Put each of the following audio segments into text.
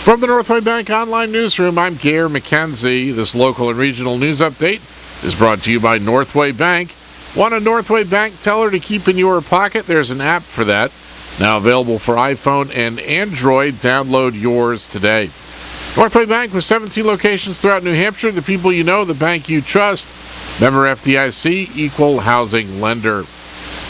From the Northway Bank Online Newsroom, I'm Gare McKenzie. This local and regional news update is brought to you by Northway Bank. Want a Northway Bank teller to keep in your pocket? There's an app for that. Now available for iPhone and Android. Download yours today. Northway Bank with 17 locations throughout New Hampshire. The people you know, the bank you trust. Member FDIC, equal housing lender.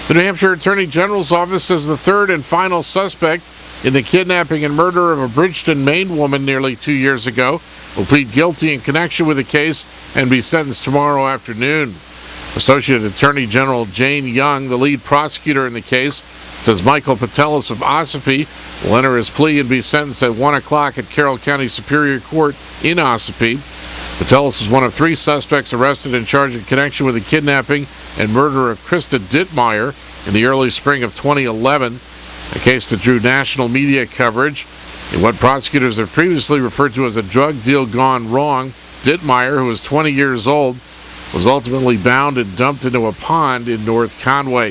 The New Hampshire Attorney General's office says the third and final suspect in the kidnapping and murder of a Bridgeton, Maine woman nearly 2 years ago will plead guilty in connection with the case and be sentenced tomorrow afternoon. Associate Attorney General Jane Young, the lead prosecutor in the case, says Michael Patelis of Ossipee will enter his plea and be sentenced at 1 o'clock at Carroll County Superior Court in Ossipee. Patelis was one of three suspects arrested and charged in connection with the kidnapping and murder of Krista Dittmeyer in the early spring of 2011, a case that drew national media coverage. In what prosecutors have previously referred to as a drug deal gone wrong, Dittmeyer, who was 20 years old, was ultimately bound and dumped into a pond in North Conway.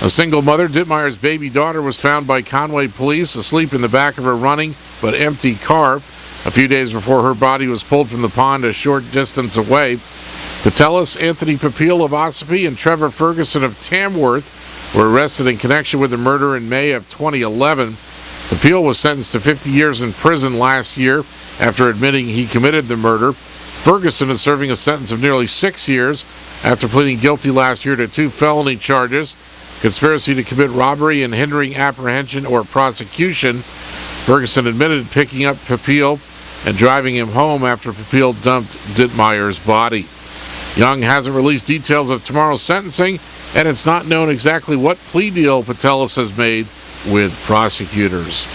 A single mother, Dittmeyer's baby daughter, was found by Conway police asleep in the back of her running but empty car a few days before her body was pulled from the pond a short distance away. Patelis, Anthony Papil of Ossipee, and Trevor Ferguson of Tamworth were arrested in connection with the murder in May of 2011. Papil was sentenced to 50 years in prison last year after admitting he committed the murder. Ferguson is serving a sentence of nearly 6 years after pleading guilty last year to 2 felony charges: conspiracy to commit robbery and hindering apprehension or prosecution. Ferguson admitted picking up Papil and driving him home after Papil dumped Dittmeyer's body. Young hasn't released details of tomorrow's sentencing, and it's not known exactly what plea deal Patelis has made with prosecutors.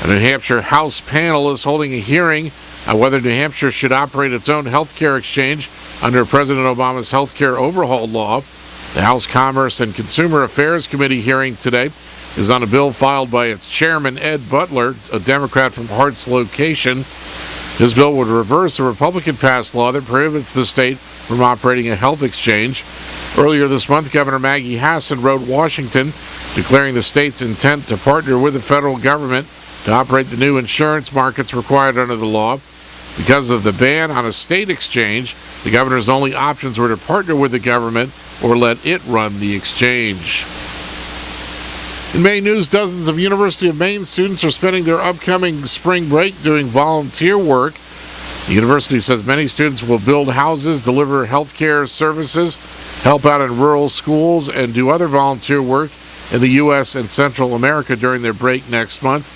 A New Hampshire House panel is holding a hearing on whether New Hampshire should operate its own health care exchange under President Obama's health care overhaul law. The House Commerce and Consumer Affairs Committee hearing today is on a bill filed by its chairman, Ed Butler, a Democrat from Hart's location. This bill would reverse a Republican-passed law that prohibits the state from operating a health exchange. Earlier this month, Governor Maggie Hassan wrote Washington declaring the state's intent to partner with the federal government to operate the new insurance markets required under the law. Because of the ban on a state exchange, the governor's only options were to partner with the government or let it run the exchange. In Maine news, dozens of University of Maine students are spending their upcoming spring break doing volunteer work. The university says many students will build houses, deliver health care services, help out in rural schools, and do other volunteer work in the U.S. and Central America during their break next month.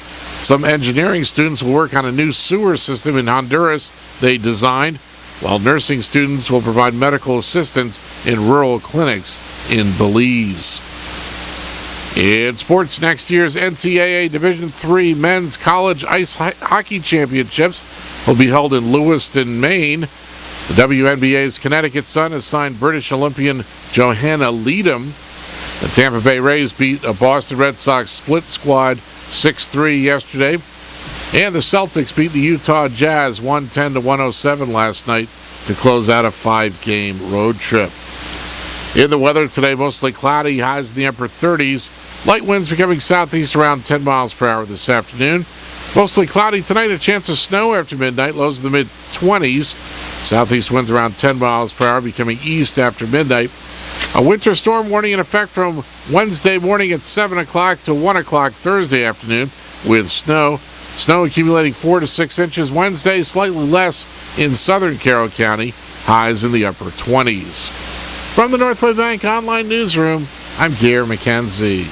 Some engineering students will work on a new sewer system in Honduras they designed, while nursing students will provide medical assistance in rural clinics in Belize. In sports, next year's NCAA Division III Men's College Ice Hockey Championships will be held in Lewiston, Maine. The WNBA's Connecticut Sun has signed British Olympian Johanna Leadham. The Tampa Bay Rays beat a Boston Red Sox split squad 6-3 yesterday. And the Celtics beat the Utah Jazz 110-107 last night to close out a 5-game road trip. In the weather today, mostly cloudy, highs in the upper 30s. Light winds becoming southeast around 10 miles per hour this afternoon. Mostly cloudy tonight, a chance of snow after midnight, lows in the mid-20s. Southeast winds around 10 miles per hour, becoming east after midnight. A winter storm warning in effect from Wednesday morning at 7 o'clock to 1 o'clock Thursday afternoon with snow. Snow accumulating 4 to 6 inches Wednesday, slightly less in southern Carroll County, highs in the upper 20s. From the Northway Bank Online Newsroom, I'm Gare McKenzie.